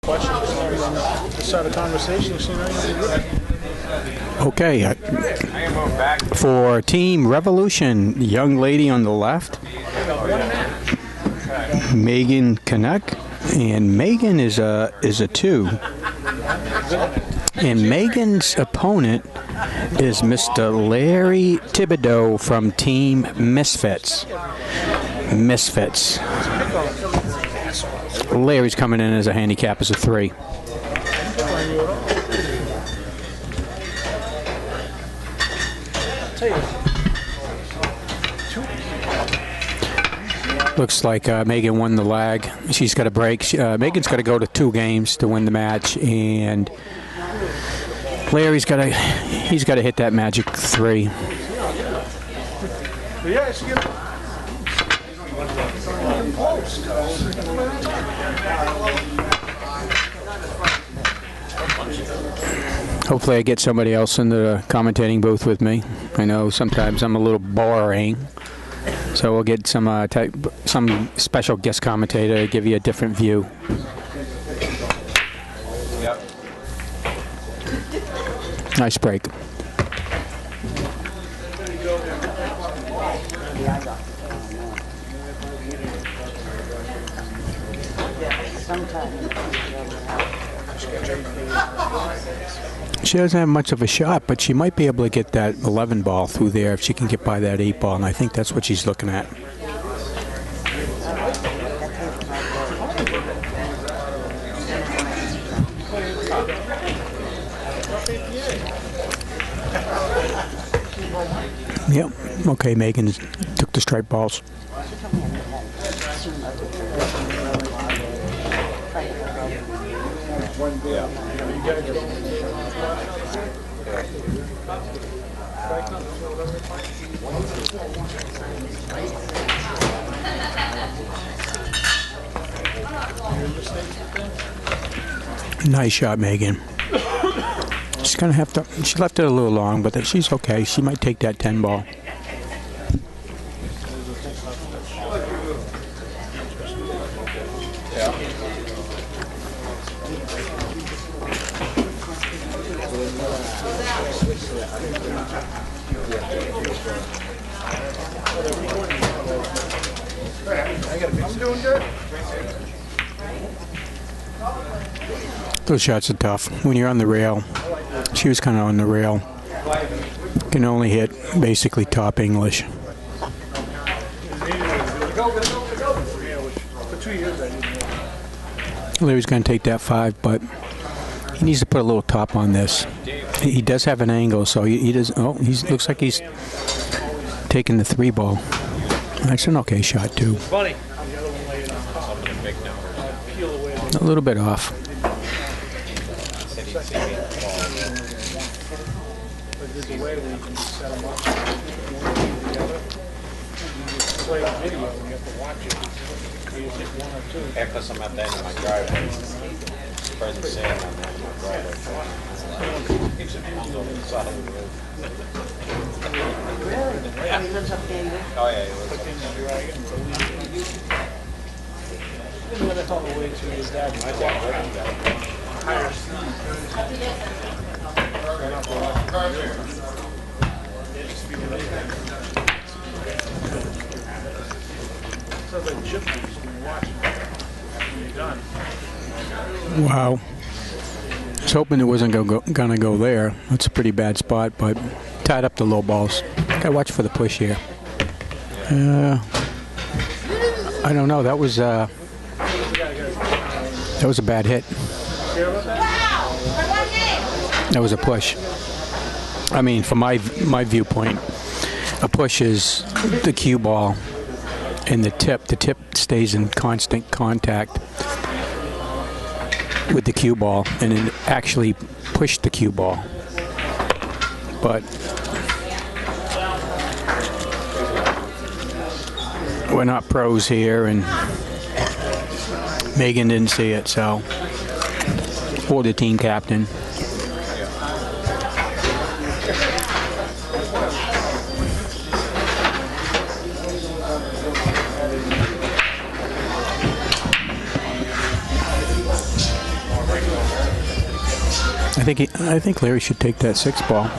Start a conversation. Okay, for Team Revolution, the young lady on the left, Megan Kneck, and Megan is a 2. And Megan's opponent is Mr. Larry Thibedeau from Team Misfits. Larry's coming in as a handicap as a 3. Looks like Megan won the lag. She's got a break. Megan's got to go to 2 games to win the match, and Larry's got to hit that magic 3. Hopefully I get somebody else in the commentating booth with me. I know sometimes I'm a little boring. So we'll get some special guest commentator to give you a different view. Yep. Nice break. She doesn't have much of a shot, but she might be able to get that 11 ball through there if she can get by that 8 ball, and I think that's what she's looking at. Yep. Okay, Megan took the straight balls. Nice shot, Megan. She's gonna have to. She left it a little long, but she's okay. She might take that 10 ball. I'm doing good. Those shots are tough. When you're on the rail, she was kind of on the rail. Can only hit basically top English. Larry's going to take that 5, but he needs to put a little top on this. He does have an angle, so he does. Oh, he looks like he's taking the 3 ball. That's an okay shot too. A little bit off. Because I'm at the end of my driveway. Spreading sand on my driveway. Yeah. He lives up there. Oh, yeah, he lives up there. Didn't let it all the way to his dad. My dad worked that. Wow. I was hoping it wasn't going to go there. That's a pretty bad spot, but tied up the low balls. Got to watch for the push here. I don't know. That was a bad hit. That was a push. I mean, from my viewpoint, a push is the cue ball and the tip. The tip stays in constant contact with the cue ball and it actually pushed the cue ball. But we're not pros here, and Megan didn't see it, so for the team captain. I think Larry should take that 6 ball.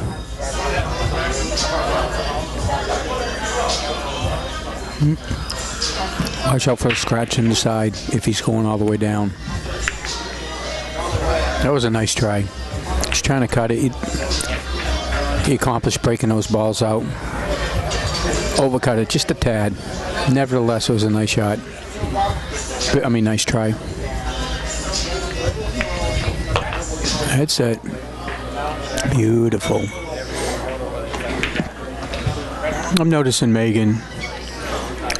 Watch out for a scratch in the side if he's going all the way down. That was a nice try. He's trying to cut it. He accomplished breaking those balls out. Overcut it just a tad. Nevertheless, it was a nice shot. I mean, nice try. Headset. Beautiful. I'm noticing Megan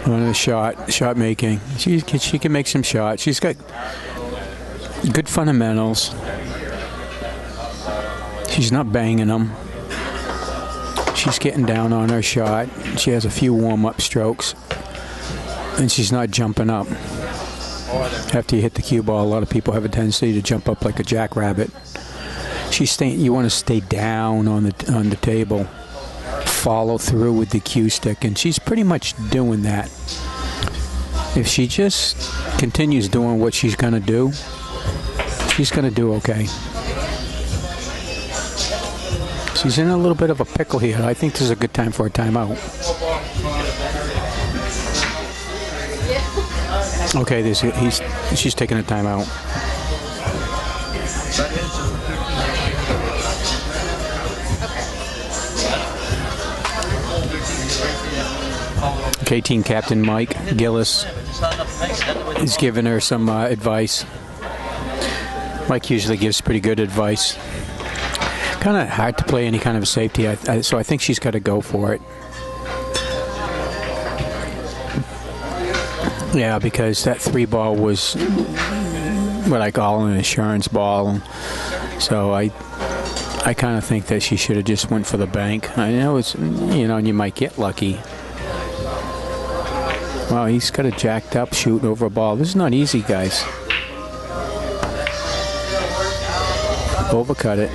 on a shot making. She can make some shots. She's got good fundamentals. She's not banging them. She's getting down on her shot. She has a few warm-up strokes. And she's not jumping up. After you hit the cue ball, a lot of people have a tendency to jump up like a jackrabbit. You want to stay down on the table. Follow through with the cue stick, and she's pretty much doing that. If she just continues doing what she's going to do, she's going to do okay. She's in a little bit of a pickle here. I think this is a good time for a timeout. Okay, she's taking a timeout. Okay, team captain Mike Gillis is giving her some advice. Mike usually gives pretty good advice. Kind of hard to play any kind of safety, so I think she's got to go for it. Yeah, because that 3 ball was what I call an insurance ball. So I kind of think that she should have just went for the bank. I know it's, and you might get lucky. Wow, he's got a jacked up shoot over a ball. This is not easy, guys. Overcut it.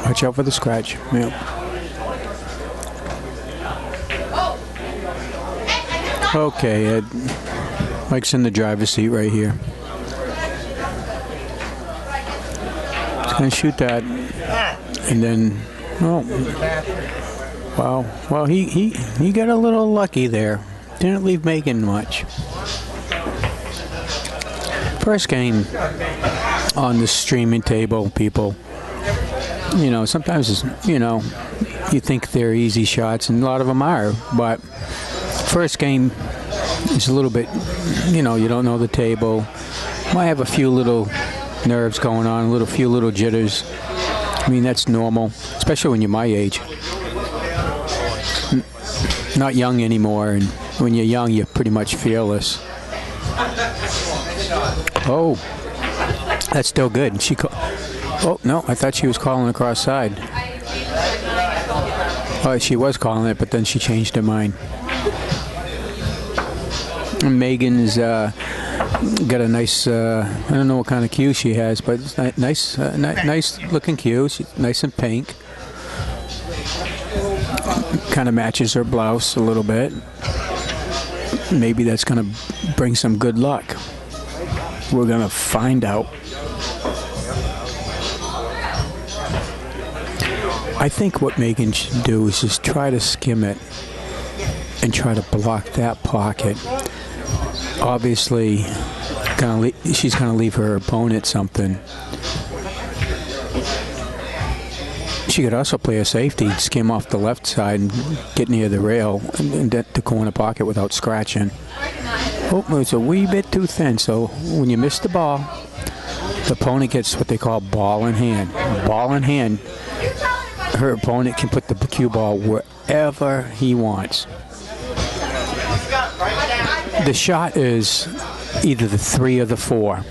Watch out for the scratch. Yep. Okay, Ed. Mike's in the driver's seat right here. He's going to shoot that. And then, wow. Well, he got a little lucky there. Didn't leave Megan much. First game on the streaming table, people. Sometimes, you think they're easy shots, and a lot of them are. But first game is a little bit, you don't know the table. Might have a few little nerves going on, few little jitters. I mean, that's normal, especially when you're my age. Not young anymore, and when you're young, you're pretty much fearless. Oh, that's still good. Oh, no, I thought she was calling across side. Oh, she was calling it, but then she changed her mind. Megan's got a nice, I don't know what kind of cue she has, but it's nice looking cue. She's nice and pink. Kind of matches her blouse a little bit. Maybe that's going to bring some good luck. We're going to find out. I think what Megan should do is just try to skim it and try to block that pocket. Obviously, she's going to leave her opponent something. She could also play a safety, skim off the left side and get near the rail and get the corner pocket without scratching. Oh, it's a wee bit too thin, so when you miss the ball, the opponent gets what they call ball in hand. Ball in hand. Her opponent can put the cue ball wherever he wants. The shot is either the 3 or the 4.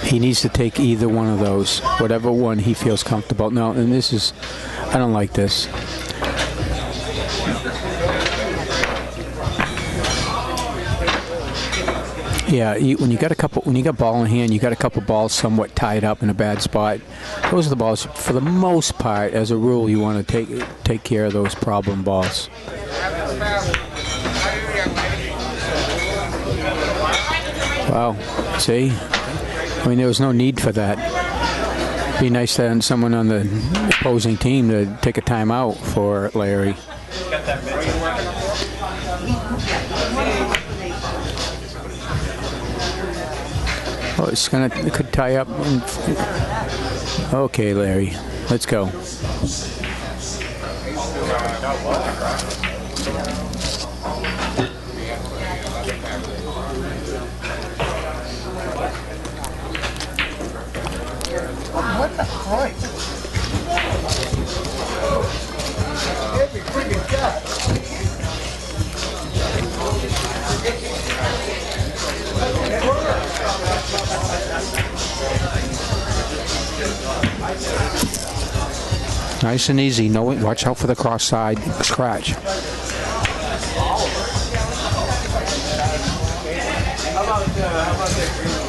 He needs to take either one of those, whatever one he feels comfortable. No, and this is, I don't like this. Yeah, when you got ball in hand, you got a couple balls somewhat tied up in a bad spot. Those are the balls, for the most part, as a rule, you want to take care of those problem balls. Wow, see? I mean, there was no need for that. Be nice to have someone on the opposing team to take a timeout for Larry. Oh, it could tie up. Okay, Larry, let's go. What the Christ? Every freaking shot. Nice and easy. No, watch out for the cross side scratch. How about that?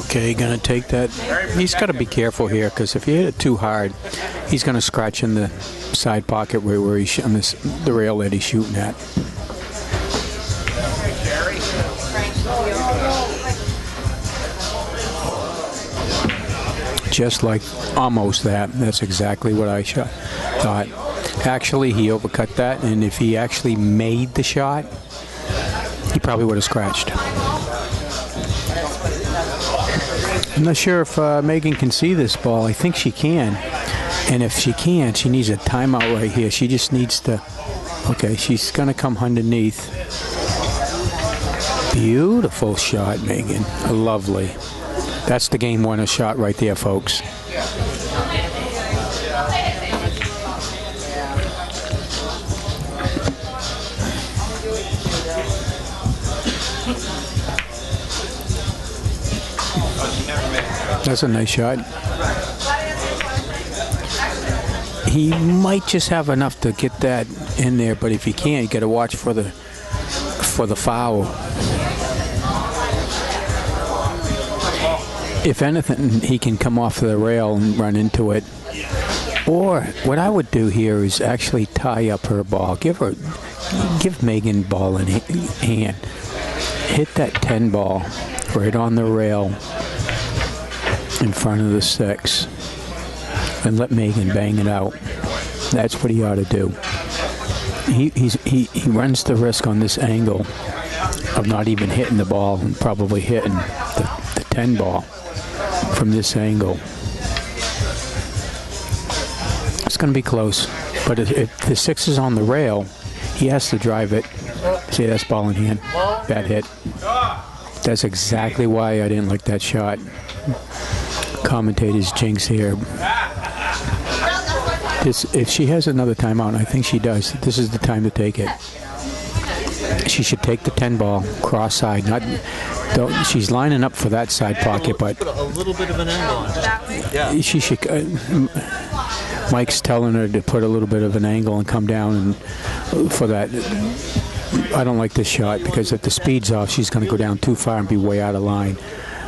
Okay, gonna take that. He's got to be careful here because if you hit it too hard, he's gonna scratch in the side pocket where he's on the rail that he's shooting at. Just like almost that. That's exactly what I thought. Actually, he overcut that, and if he actually made the shot, he probably would have scratched. I'm not sure if Megan can see this ball. I think she can. And if she can, she needs a timeout right here. She just needs to... Okay, she's going to come underneath. Beautiful shot, Megan. Lovely. That's the game winner shot right there, folks. That's a nice shot. He might just have enough to get that in there, but if he can't, you got to watch for the foul. If anything, he can come off the rail and run into it. Or what I would do here is actually tie up her ball. Give Megan ball in hand. Hit that 10 ball right on the rail in front of the 6 and let Megan bang it out. That's what he ought to do. He runs the risk on this angle of not even hitting the ball and probably hitting the 10 ball from this angle. It's going to be close, but if the 6 is on the rail, he has to drive it. See, that's ball in hand. Bad hit. That's exactly why I didn't like that shot. Commentators jinx here. If she has another timeout, and I think she does, this is the time to take it. She should take the 10 ball cross side. She's lining up for that side pocket, but put a little bit of an angle on it. Yeah. She should. Mike's telling her to put a little bit of an angle and come down and for that. I don't like this shot because if the speed's off, she's going to go down too far and be way out of line.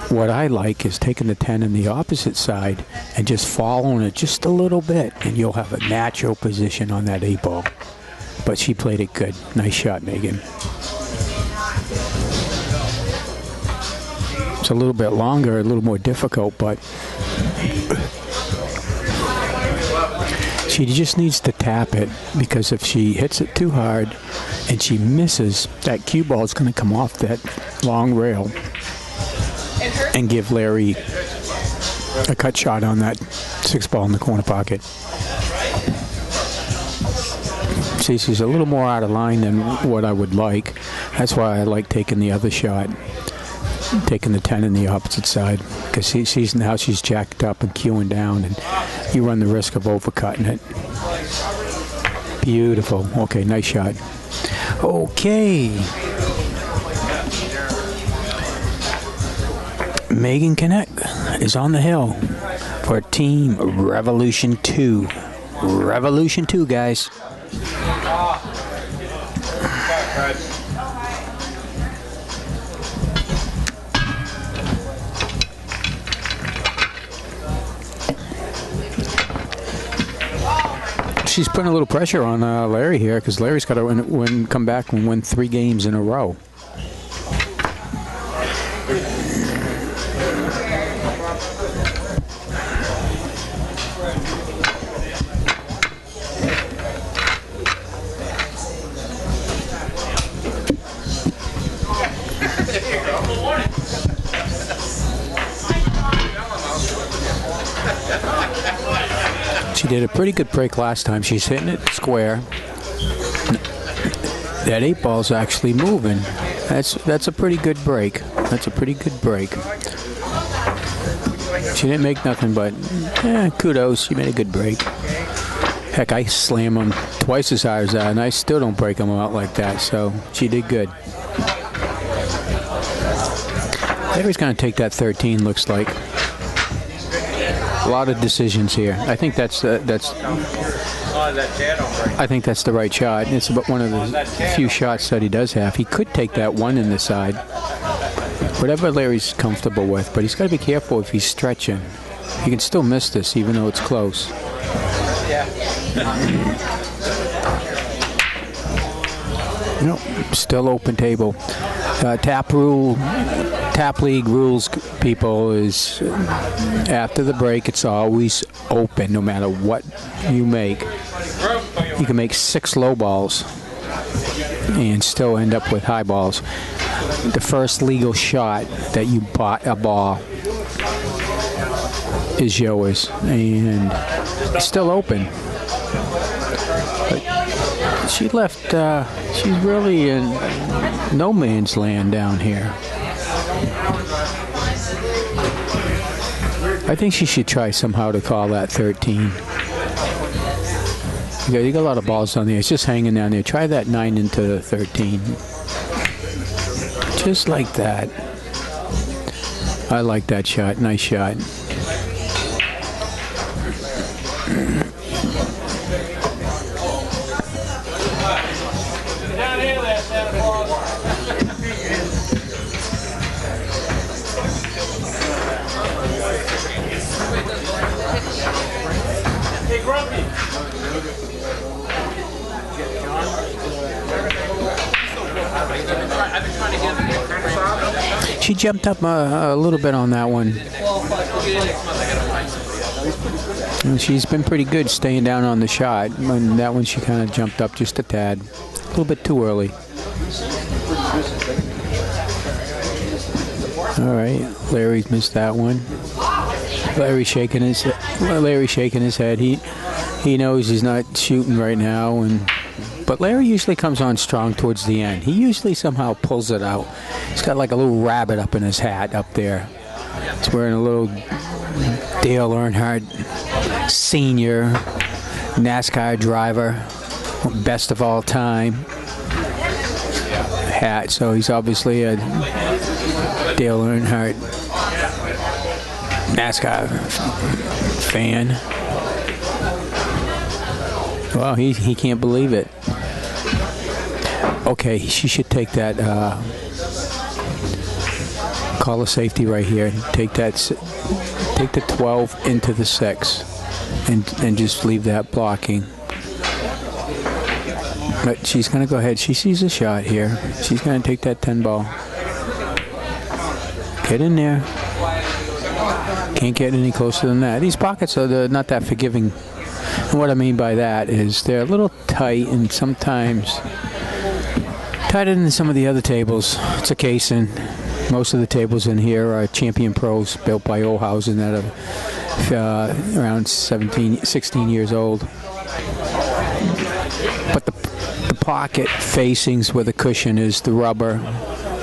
What I like is taking the 10 in the opposite side and just following it just a little bit, and you'll have a natural position on that 8 ball. But she played it good. Nice shot, Megan. It's a little bit longer, a little more difficult, but she just needs to tap it, because if she hits it too hard and she misses, that cue ball is going to come off that long rail. and give Larry a cut shot on that 6-ball in the corner pocket. See, she's a little more out of line than what I would like. That's why I like taking the other shot, taking the 10 in the opposite side, because she's jacked up and queuing down, and you run the risk of overcutting it. Beautiful. Okay, nice shot. Okay. Megan Kneck is on the hill for Team Revolution 2. Revolution 2, guys. She's putting a little pressure on Larry here, because Larry's got to come back and win 3 games in a row. She did a pretty good break last time. She's hitting it square. That 8-ball's actually moving. That's a pretty good break. That's a pretty good break. She didn't make nothing but kudos. She made a good break. Heck, I slam them twice as hard as that, and I still don't break them out like that. So she did good. Larry's going to take that 13. Looks like. A lot of decisions here. I think that's I think that's the right shot. It's about one of the few shots that he does have. He could take that 1 in the side. Whatever Larry's comfortable with, but he's got to be careful if he's stretching. He can still miss this even though it's close. Still open table. Tap league rules, people, is after the break it's always open no matter what you make. You can make 6 low balls and still end up with high balls. The first legal shot that you bought a ball is yours, and it's still open. But she left, she's really in no man's land down here. I think she should try somehow to call that 13. You got a lot of balls on there. It's just hanging down there. Try that 9 into the 13. Just like that. I like that shot. Nice shot. She jumped up a little bit on that one. And she's been pretty good staying down on the shot. On that one, she kind of jumped up just a tad. A little bit too early. All right, Larry's missed that one. Larry's shaking his head. He knows he's not shooting right now, but Larry usually comes on strong towards the end. He usually somehow pulls it out. He's got like a little rabbit up in his hat up there. He's wearing a little Dale Earnhardt Senior NASCAR driver, best of all time hat. So he's obviously a Dale Earnhardt NASCAR fan. Well, he can't believe it. Okay, she should take that, call a safety right here. Take the 12 into the 6 and just leave that blocking. But she's going to go ahead. She sees a shot here. She's going to take that 10 ball. Get in there. Can't get any closer than that. These pockets are not that forgiving. And what I mean by that is they're a little tight, and sometimes tighter than some of the other tables. It's a casing. Most of the tables in here are Champion Pros built by Olhausen that are around 16 years old. But the pocket facings where the cushion is the rubber,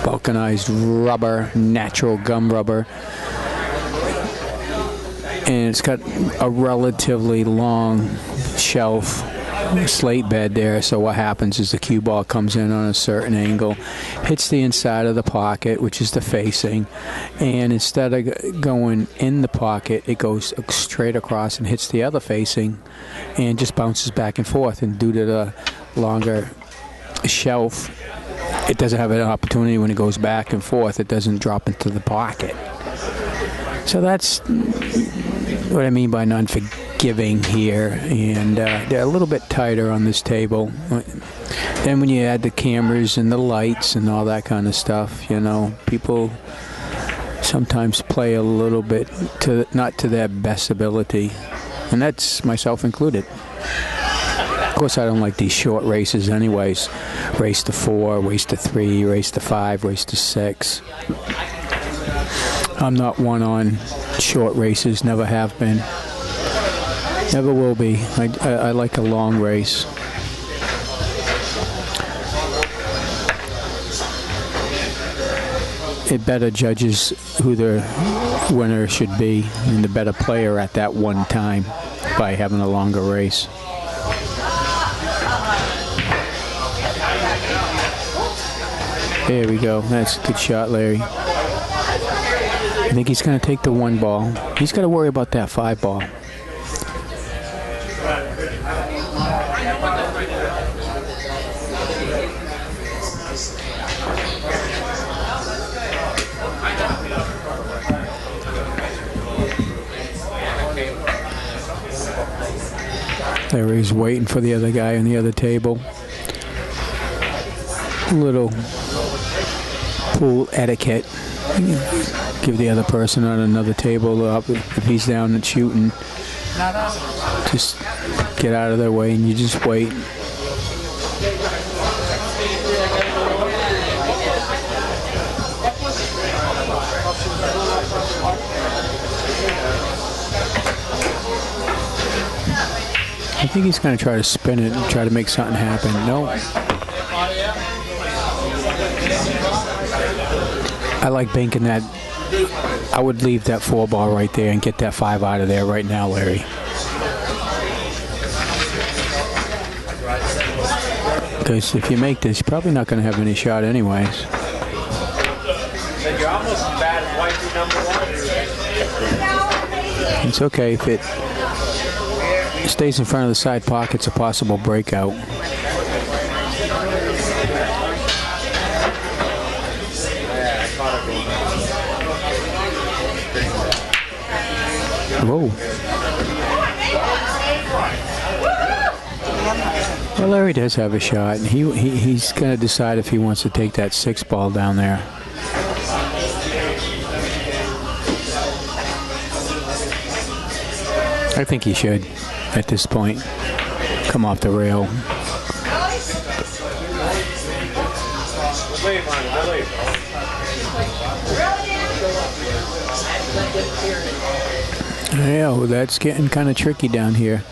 vulcanized rubber, natural gum rubber. And it's got a relatively long shelf slate bed there, so what happens is the cue ball comes in on a certain angle, hits the inside of the pocket, which is the facing, and instead of going in the pocket, it goes straight across and hits the other facing and just bounces back and forth. And due to the longer shelf, it doesn't have an opportunity when it goes back and forth. It doesn't drop into the pocket. So that's what I mean by non-forgiving here, and they're a little bit tighter on this table. Then when you add the cameras and the lights and all that kind of stuff, you know, people sometimes play a little bit not to their best ability, and that's myself included. Of course, I don't like these short races anyways. Race to 4, race to 3, race to 5, race to 6. I'm not one on short races, never have been. Never will be. I like a long race. It better judges who the winner should be and the better player at that one time by having a longer race. There we go. That's a good shot, Larry. I think he's going to take the 1 ball. He's got to worry about that 5 ball. Larry's waiting for the other guy on the other table. Little pool etiquette. Give the other person on another table up if he's down and shooting. Just get out of their way and you just wait. I think he's going to try to spin it and try to make something happen. No. I like banking that. I would leave that 4 ball right there and get that 5 out of there right now, Larry. Because if you make this, you're probably not going to have any shot anyways. You're almost as bad as wifey number 1. It's okay if it stays in front of the side pocket's a possible breakout. Whoa. Well, Larry does have a shot. He's going to decide if he wants to take that 6 ball down there. I think he should, at this point, come off the rail. Yeah, well, that's getting kind of tricky down here.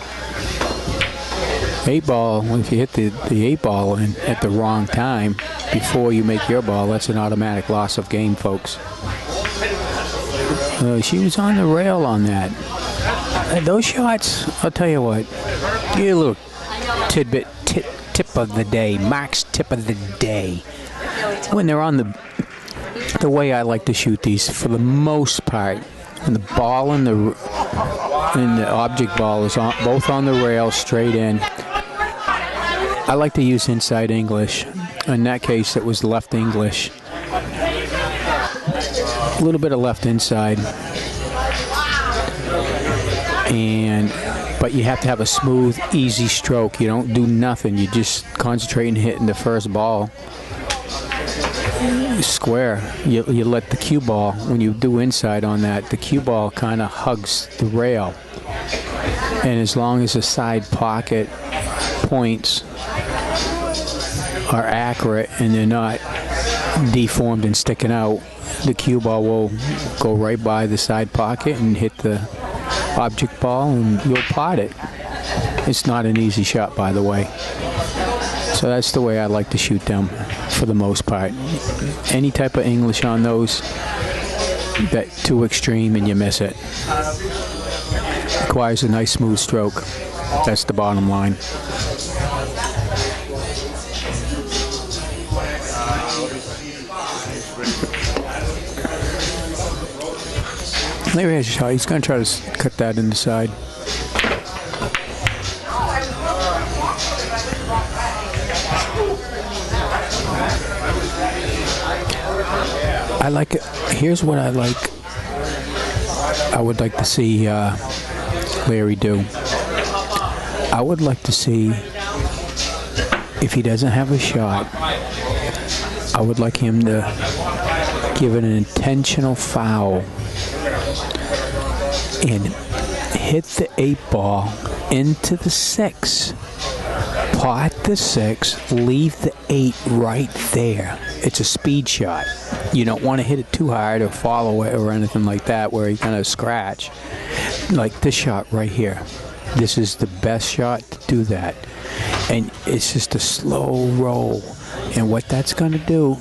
8 ball, if you hit the 8 ball in at the wrong time before you make your ball, that's an automatic loss of game, folks. She was on the rail on that. Those shots, I'll tell you what, get a little tidbit, tip of the day, Mark's tip of the day. When they're on the way I like to shoot these, for the most part, when the ball and the object ball is both on the rail straight in, I like to use inside English. In that case, it was left English. A little bit of left inside. But you have to have a smooth, easy stroke. You don't do nothing. You just concentrate on hitting the first ball square. You let the cue ball, when you do inside on that, the cue ball kind of hugs the rail. And as long as the side pocket points are accurate and they're not deformed and sticking out, the cue ball will go right by the side pocket and hit the object ball, and you'll pot it. It's not an easy shot, by the way. So that's the way I like to shoot them for the most part. Any type of English on those, that too extreme and you miss it. Requires a nice smooth stroke. That's the bottom line. Larry has a shot. He's going to try to cut that in the side. I like it. Here's what I like. I would like to see Larry do. I would like to see, if he doesn't have a shot, I would like him to give it an intentional foul and hit the 8 ball into the 6. Pot the 6, leave the 8 right there. It's a speed shot. You don't want to hit it too hard or follow it or anything like that where you're going to scratch. Like this shot right here. This is the best shot to do that. And it's just a slow roll. And what that's going to do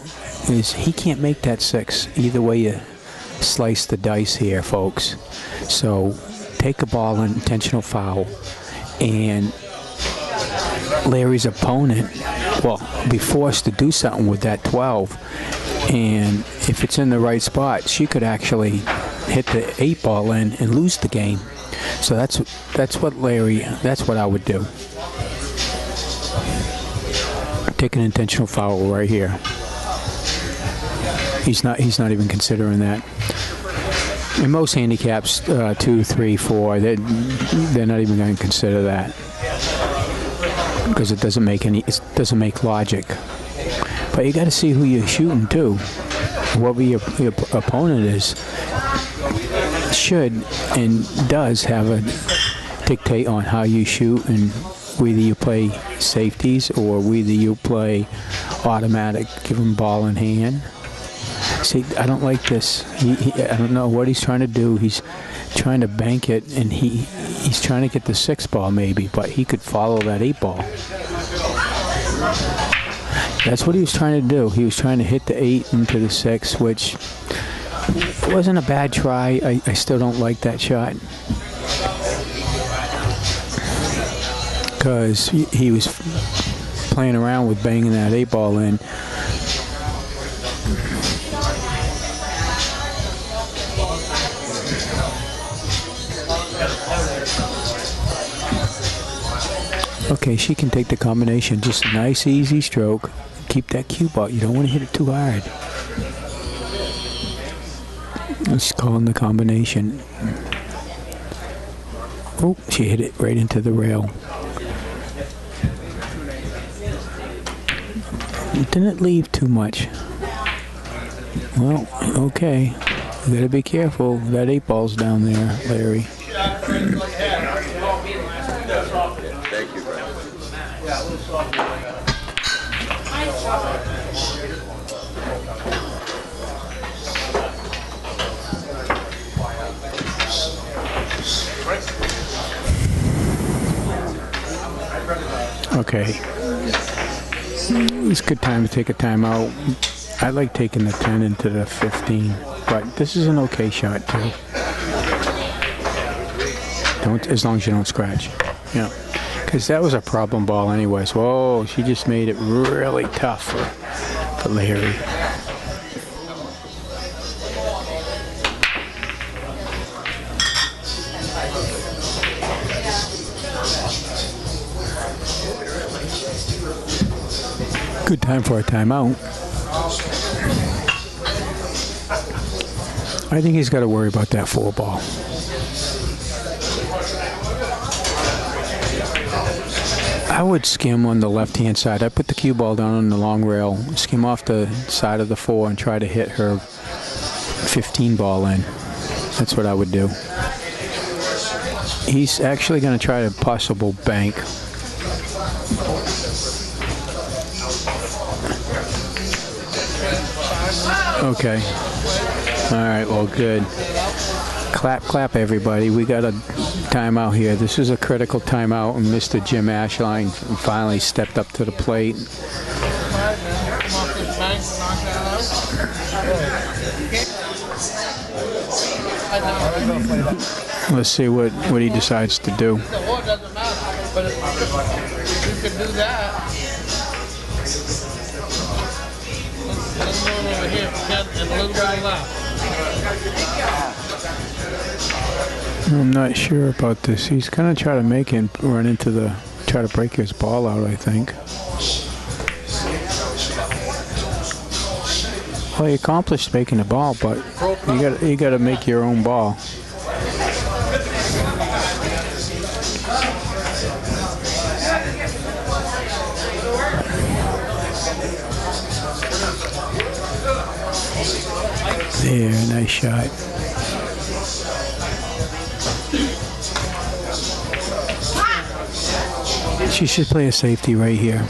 is he can't make that 6 either way you slice the dice here, folks. So take a ball, an intentional foul, and Larry's opponent will be forced to do something with that 12. And if it's in the right spot, she could actually hit the 8 ball in and lose the game. So that's what I would do. Take an intentional foul right here. He's not even considering that. In most handicaps, 2, 3, 4, they're not even going to consider that because it doesn't make logic. But you got to see who you're shooting too. Whoever your opponent is should and does have a dictate on how you shoot, and whether you play safeties or whether you play automatic, give him ball in hand. See, I don't like this. I don't know what he's trying to do. He's trying to bank it, and he's trying to get the 6 ball maybe, but he could follow that 8 ball. That's what he was trying to do. He was trying to hit the 8 into the 6, which wasn't a bad try. I still don't like that shot because he was playing around with banging that 8 ball in. Okay, she can take the combination. Just a nice, easy stroke. Keep that cue ball. You don't want to hit it too hard. Let's call in the combination. Oh, she hit it right into the rail. Didn't leave too much. Well, okay. You gotta be careful. That 8 ball's down there, Larry. Okay. It's a good time to take a timeout. I like taking the 10 into the 15, but this is an okay shot too. As long as you don't scratch. Yeah. Because that was a problem ball anyways. Whoa, she just made it really tough for Larry. Good time for a timeout. I think he's got to worry about that 4 ball. I would skim on the left-hand side. I put the cue ball down on the long rail, skim off the side of the 4 and try to hit her 15 ball in. That's what I would do. He's actually going to try a possible bank. Okay. All right, well, good. Clap, clap, everybody. We got a timeout here. This is a critical timeout, and Mr. Jim Ashline finally stepped up to the plate. Let's see what he decides to do. The war doesn't matter, but you can do that. Let's move over here, Ken, and a little bit left. I'm not sure about this. He's gonna try to make him run into try to break his ball out, I think. Well, he accomplished making the ball, but you gotta make your own ball. There, nice shot. She should play a safety right here.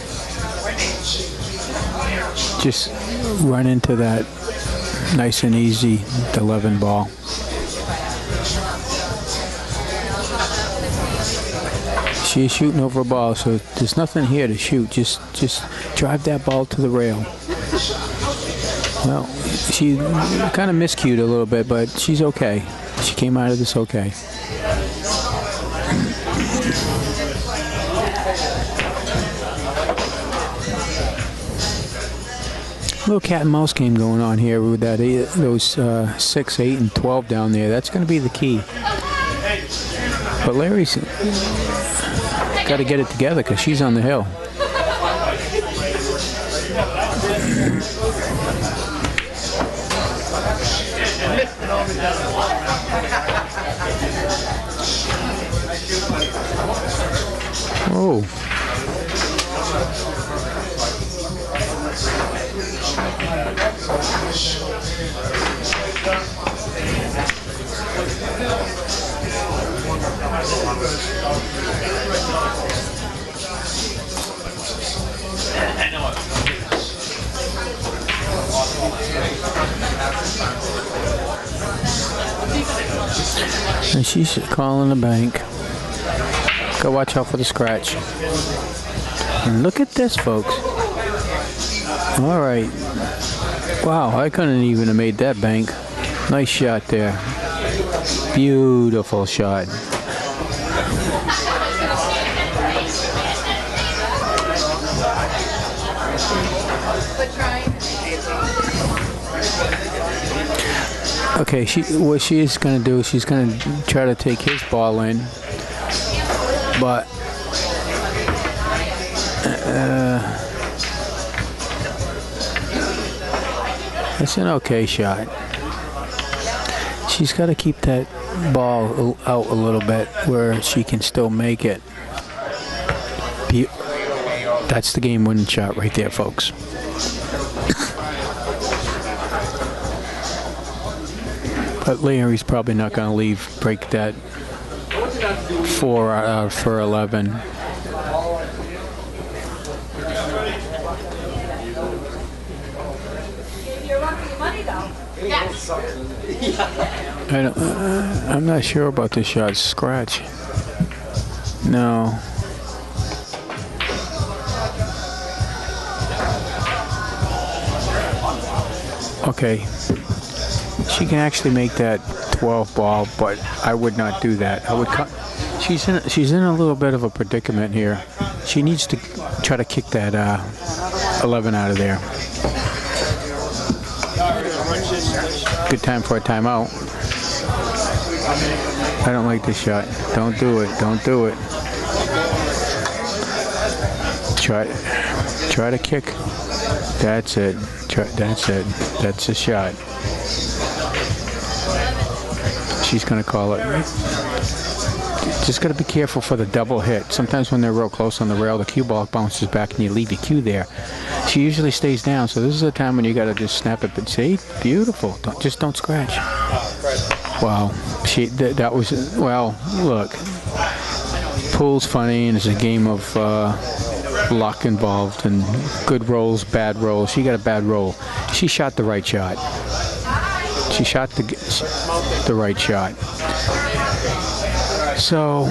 Just run into that nice and easy 11 ball. She's shooting over a ball, so there's nothing here to shoot. Just drive that ball to the rail. Well, she kind of miscued a little bit, but she's okay. She came out of this okay. Little cat and mouse game going on here with that those 6, 8, and 12 down there. That's going to be the key. But Larry's got to get it together because she's on the hill. Oh. And she's calling the bank. Go watch out for the scratch. And look at this, folks. All right. Wow, I couldn't even have made that bank. Nice shot there. Beautiful shot. Okay, what she is going to do is she's going to try to take his ball in, but it's an okay shot. She's got to keep that ball out a little bit where she can still make it. That's the game-winning shot right there, folks. But Larry's probably not going to break that 4 for 11. I'm not sure about this shot. Scratch. No. Okay. She can actually make that 12 ball, but I would not do that. I would cut. She's in a little bit of a predicament here. She needs to try to kick that 11 out of there. Good time for a timeout. I don't like this shot. Don't do it. Don't do it. Try to kick. That's it. That's it. That's a shot. She's going to call it. Just got to be careful for the double hit. Sometimes when they're real close on the rail, the cue ball bounces back and you leave your cue there. She usually stays down, so this is a time when you got to just snap it. But see, beautiful. Don't scratch. Wow. That was, well, look. Pool's funny, and it's a game of luck involved, and good rolls, bad rolls. She got a bad roll. She shot the right shot. She shot the right shot. So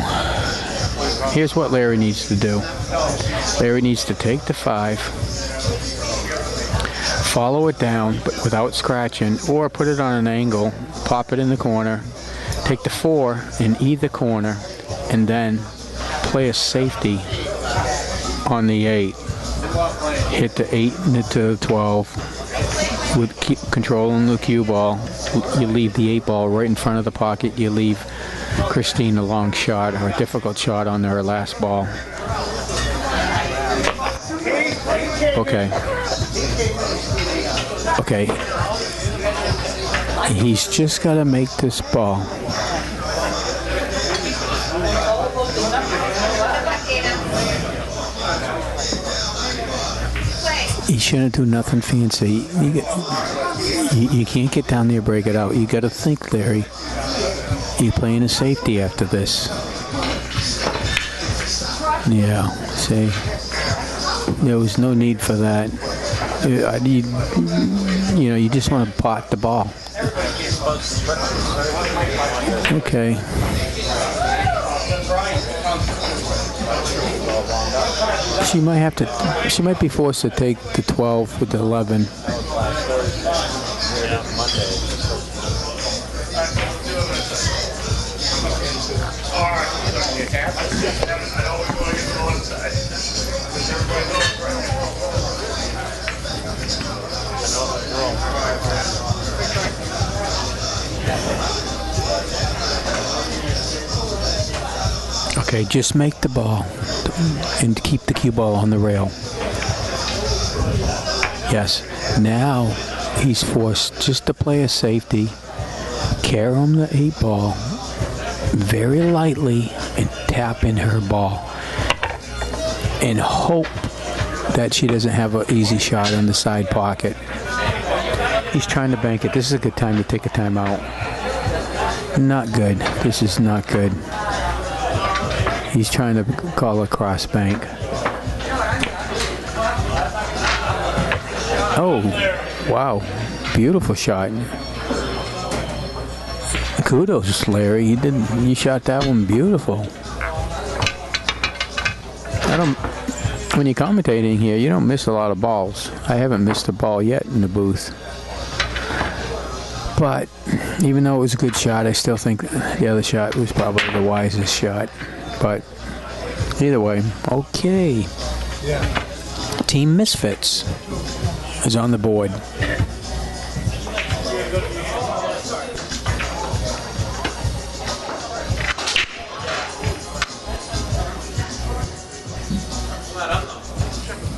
here's what Larry needs to do. Larry needs to take the 5, follow it down but without scratching, or put it on an angle, pop it in the corner, take the 4 in either corner, and then play a safety on the 8. Hit the 8 into the 12 with controlling the cue ball. You leave the 8 ball right in front of the pocket. You leave Christine a long shot or a difficult shot on her last ball. Okay. Okay. He's just got to make this ball. You shouldn't do nothing fancy. You can't get down there and break it out. You got to think, Larry. You're playing a safety after this. Yeah, see? There was no need for that. You just want to pot the ball. Okay. She might be forced to take the 12 with the 11. Okay, just make the ball and keep the cue ball on the rail. Yes, now he's forced just to play a safety, carom the 8 ball very lightly and tap in her ball and hope that she doesn't have an easy shot on the side pocket. He's trying to bank it. This is a good time to take a timeout. Not good. This is not good. He's trying to call a cross bank. Oh, wow. Beautiful shot. Kudos, Larry. You shot that one beautiful. When you're commentating here, you don't miss a lot of balls. I haven't missed a ball yet in the booth. But even though it was a good shot, I still think the other shot was probably the wisest shot. But either way, okay. Yeah. Team Misfits is on the board.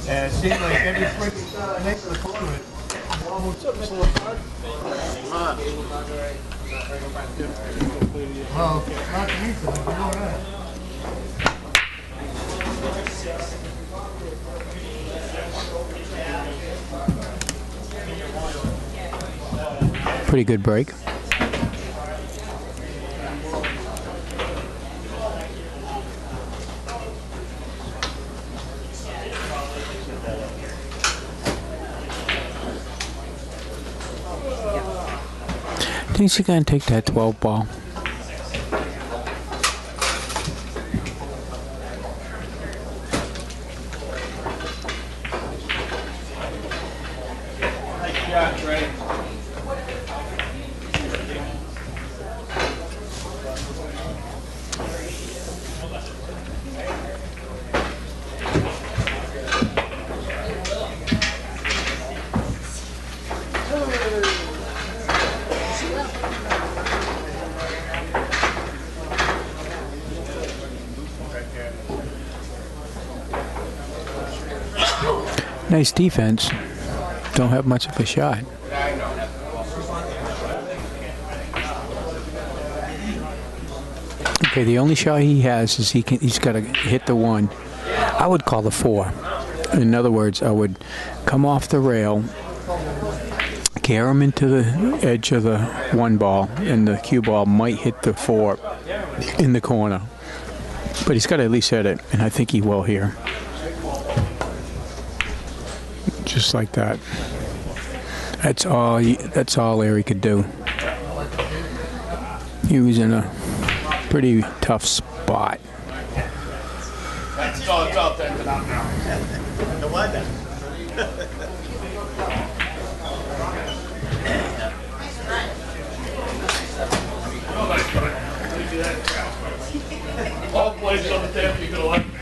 It seems like every freaking night for the tournament, almost full of fun. Well, not to me, so you know that. Pretty good break. Think she's gonna take that 12 ball. Nice defense. Don't have much of a shot. Okay, the only shot he has is he's got to hit the 1. I would call the 4. In other words, I would come off the rail, carry him into the edge of the 1 ball, and the cue ball might hit the 4 in the corner. But he's got to at least hit it, and I think he will here. Just like that. That's all Larry could do. He was in a pretty tough spot. It's all taken out now. No wonder. All places on the table you could have left me.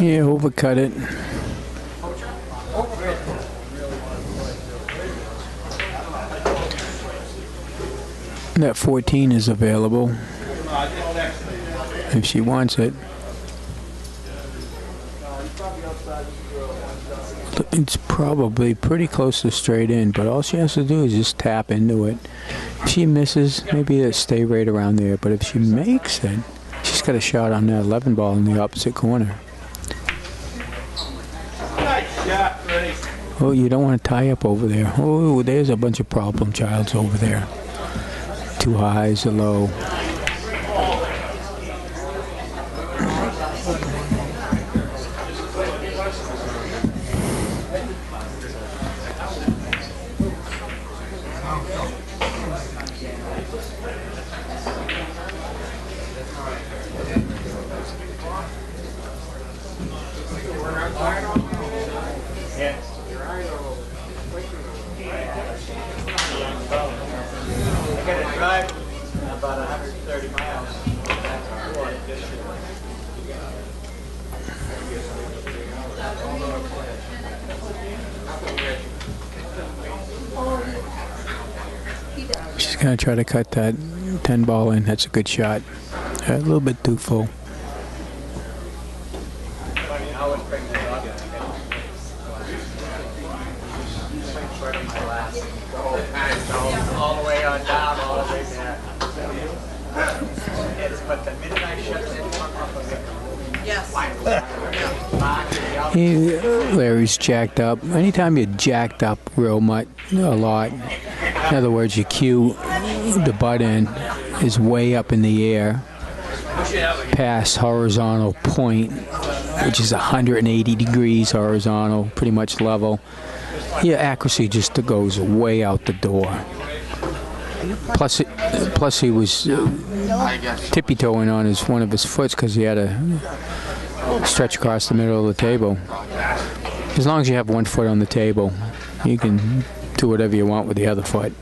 Yeah, overcut it. That 14 is available if she wants it. It's probably pretty close to straight in, but all she has to do is just tap into it. If she misses, maybe it'll stay right around there, but if she makes it, she's got a shot on that 11 ball in the opposite corner. Oh, you don't want to tie up over there. Oh, there's a bunch of problem childs over there. Too high is a low. About 130 miles. She's going to try to cut that 10 ball in. That's a good shot. A little bit too full. All the way on down, all the way there. But the minute I shut it off of it. Yes. Larry's jacked up. Anytime you're jacked up real much, a lot, in other words, your cue, the butt end, is way up in the air, past horizontal point, which is 180 degrees horizontal, pretty much level. Your accuracy just goes way out the door. Plus he was tippy-toeing on one of his foots because he had a stretch across the middle of the table. As long as you have one foot on the table, you can do whatever you want with the other foot.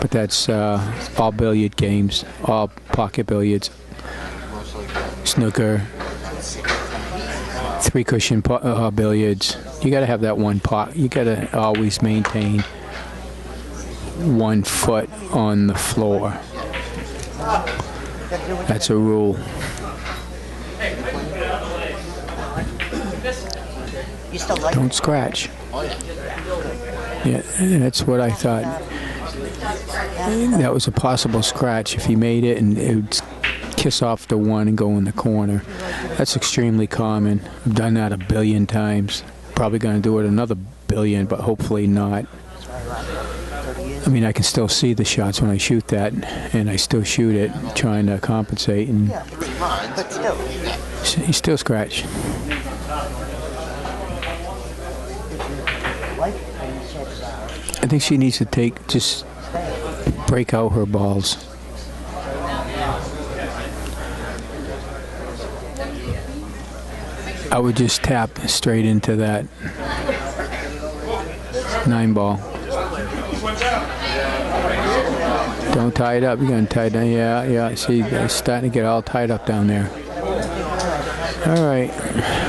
But that's all billiard games, all pocket billiards, snooker, three-cushion billiards. You got to have that one pot. You got to always maintain 1 foot on the floor. That's a rule. Don't scratch. Yeah, that's what I thought. That was a possible scratch if he made it, and it would kiss off the one and go in the corner. That's extremely common. I've done that a billion times. Probably going to do it another billion, but hopefully not. I mean, I can still see the shots when I shoot that, and I still shoot it, trying to compensate, and he still scratch. I think she needs to just break out her balls. I would just tap straight into that 9 ball. Don't tie it up. You're going to tie it down. Yeah. See, it's starting to get all tied up down there. All right.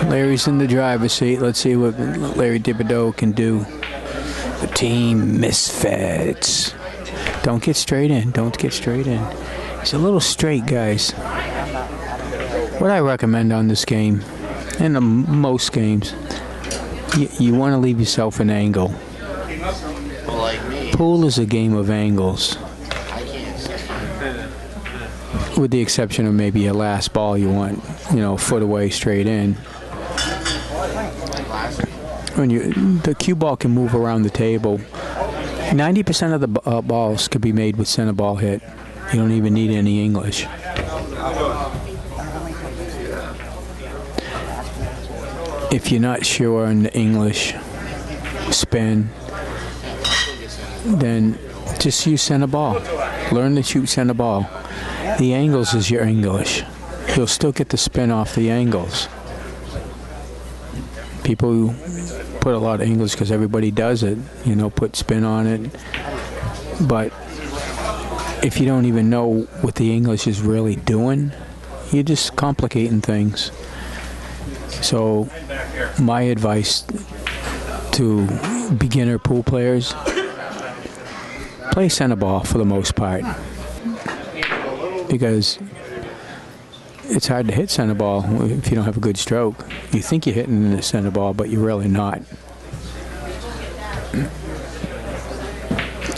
Larry's in the driver's seat. Let's see what Larry Thibedeau can do. The team misfits. Don't get straight in. Don't get straight in. He's a little straight, guys. What I recommend on this game, and most games, You want to leave yourself an angle. Well, like me, Pool is a game of angles, I can't see. with the exception of maybe a last ball you want, a foot away straight in. When the cue ball can move around the table. 90% of the balls could be made with center ball hit. You don't even need any English. If you're not sure on the English spin, then just use center ball. Learn to shoot center ball. The angles is your English. You'll still get the spin off the angles. People put a lot of English because everybody does it, put spin on it. But if you don't even know what the English is really doing, you're just complicating things. So my advice to beginner pool players, play center ball for the most part, because it's hard to hit center ball if you don't have a good stroke. You think you're hitting the center ball, but you're really not.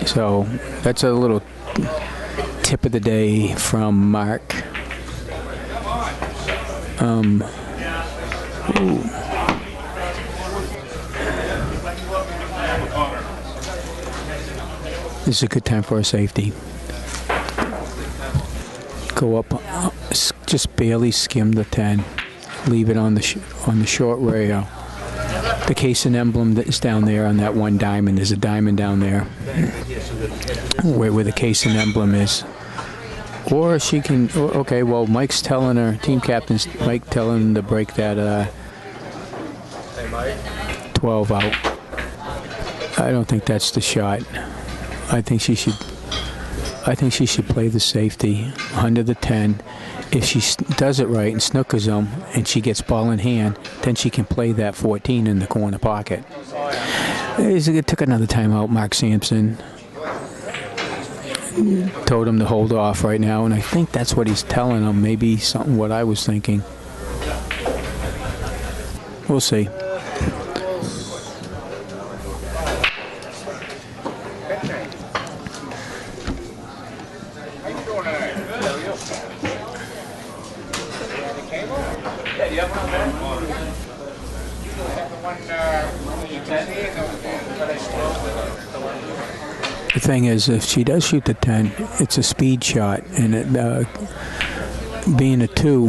So that's a little tip of the day from Mark. This is a good time for a safety. Go up, just barely skim the 10. Leave it on the short rail. The case and emblem that's down there on that one diamond. There's a diamond down there where the case and emblem is. Or she can, okay, well, Mike's telling her, team captain's Mike telling her to break that 12 out. I don't think that's the shot. I think she should play the safety under the 10. If she does it right and snookers them and she gets ball in hand, then she can play that 14 in the corner pocket. It took another timeout, Mark Sampson. Told him to hold off right now, and I think that's what he's telling him. Maybe something what I was thinking. We'll see. The thing is, if she does shoot the 10, it's a speed shot, and being a 2,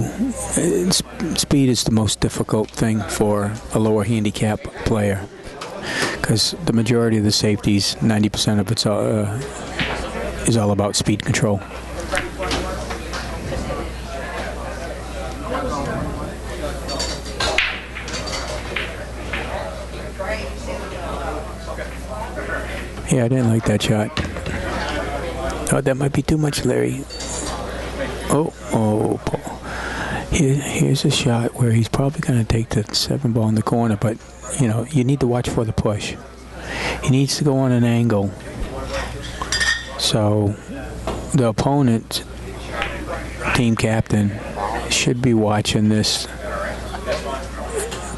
speed is the most difficult thing for a lower handicap player, because the majority of the safeties, 90% of it is all about speed control. Yeah, I didn't like that shot. Oh, that might be too much, Larry. Oh, Paul. Here's a shot where he's probably going to take the 7 ball in the corner, but, you need to watch for the push. He needs to go on an angle. So the opponent, team captain, should be watching this,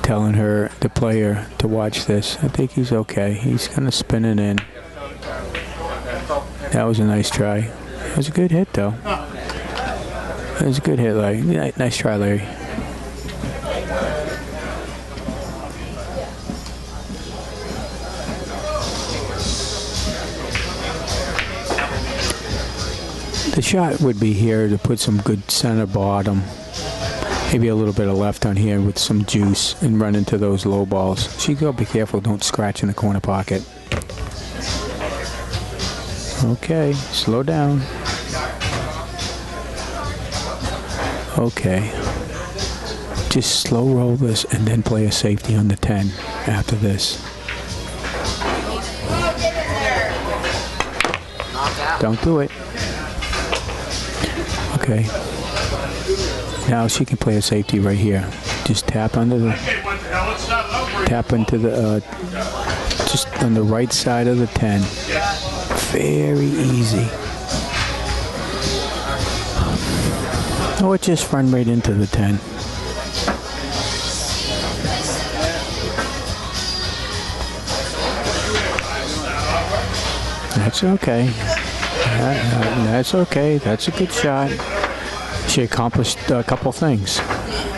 telling her, the player, to watch this. I think he's okay. He's going to spin it in. That was a nice try. It was a good hit, though. It was a good hit, Larry. Nice try, Larry. The shot would be here to put some good center bottom. Maybe a little bit of left on here with some juice and run into those low balls. So you gotta be careful, don't scratch in the corner pocket. Okay, slow down. Okay. Just slow roll this and then play a safety on the 10 after this. Don't do it. Okay. Now she can play a safety right here. Just tap into the, just on the right side of the 10. Very easy. Oh, it just run right into the 10. That's okay. That's okay. That's a good shot. She accomplished a couple things.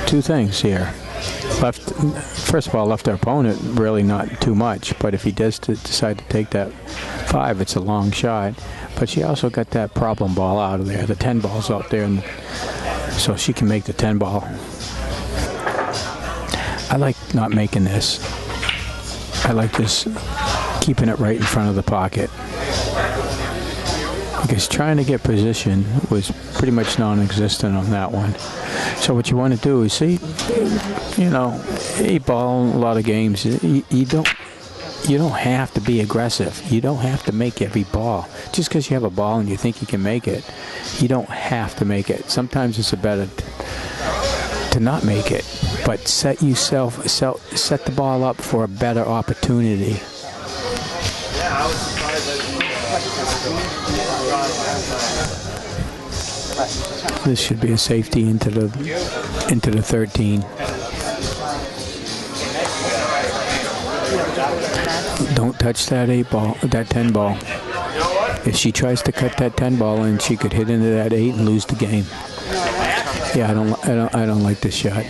2 things here. First of all, left her opponent really not too much, but if he does decide to take that 5, it's a long shot. But she also got that problem ball out of there. The 10 ball's out there, and so she can make the 10 ball. I like not making this. I like this, keeping it right in front of the pocket. Because trying to get position was pretty much non-existent on that one. So what you want to do is, see, you know, 8 ball, a lot of games, you don't have to be aggressive. You don't have to make every ball. Just because you have a ball and you think you can make it, you don't have to make it. Sometimes it's better to not make it, but set the ball up for a better opportunity. This should be a safety into the 13. Don't touch that 8 ball, that 10 ball. If she tries to cut that 10 ball in, she could hit into that 8 and lose the game. Yeah, I don't like this shot.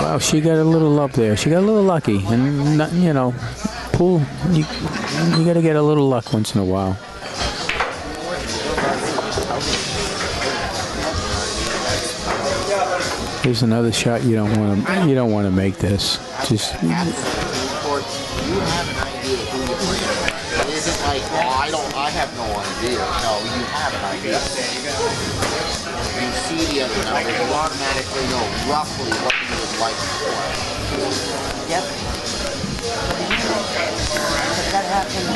Well, she got a little love there. She got a little lucky, and not, you know, pool. You got to get a little luck once in a while. Here's another shot. You don't want to make this. Just. You have an idea who you're playing. It isn't like, I have no idea. No, you have an idea. You see the other numbers, you automatically know roughly what you would like to play. Yep. But that happened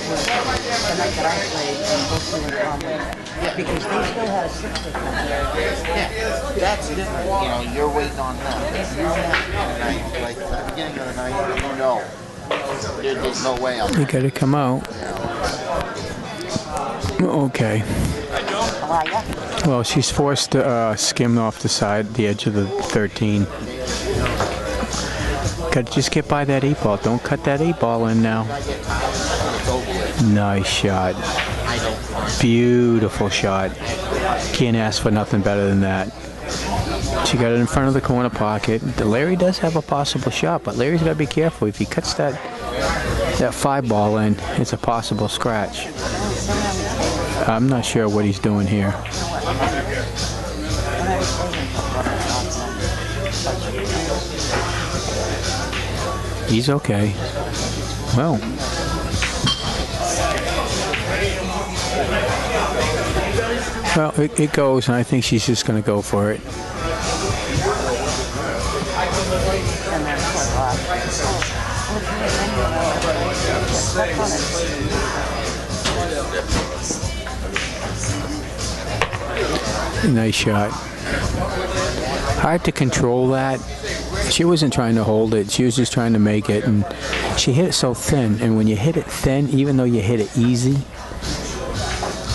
with the night that I played and both you and Tom went. Because they still had a 6 with them. Yeah, that's different. You know, you're waiting on them. Like at the beginning of the night, you know, there's no way I'm. You got to come out. Okay. Well, she's forced to skim off the edge of the 13. Got to just get by that 8 ball. Don't cut that 8 ball in now. Nice shot. Beautiful shot. Can't ask for nothing better than that. She got it in front of the corner pocket. Larry does have a possible shot, but Larry's got to be careful. If he cuts that 5 ball in, it's a possible scratch. I'm not sure what he's doing here. He's okay. Well. Well, it goes, and I think she's just going to go for it. Nice shot. Hard to control that. She wasn't trying to hold it. She was just trying to make it, and she hit it so thin. And when you hit it thin, even though you hit it easy,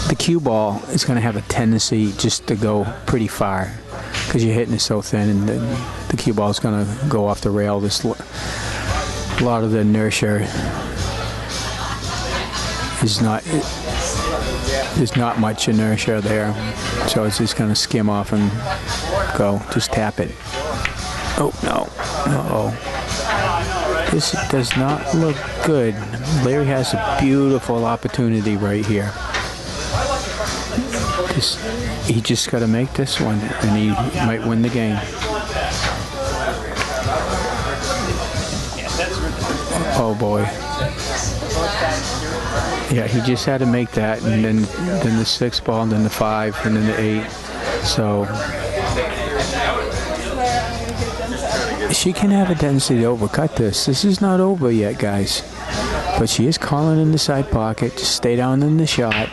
the cue ball is going to have a tendency just to go pretty far because you're hitting it so thin, and the cue ball is going to go off the rail. A lot of the inertia is not. There's not much inertia there, so it's just going to skim off and go. Just tap it. Oh, no. Uh-oh. This does not look good. Larry has a beautiful opportunity right here. He just got to make this one, and he might win the game. Oh, boy. Yeah, he just had to make that, and then the 6 ball, and then the 5, and then the 8. So she can have a tendency to overcut this. This is not over yet, guys. But she is calling in the side pocket. Just stay down in the shot.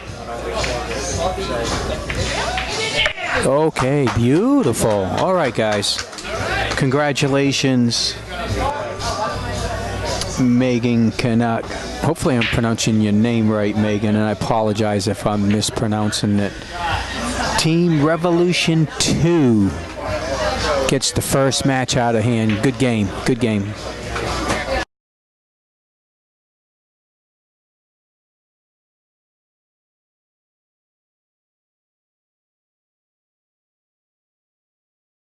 Okay, beautiful. All right, guys. Congratulations, Megan Kneck. Hopefully I'm pronouncing your name right, Megan, and I apologize if I'm mispronouncing it. Team Revolution 2 gets the first match out of hand. Good game. Good game.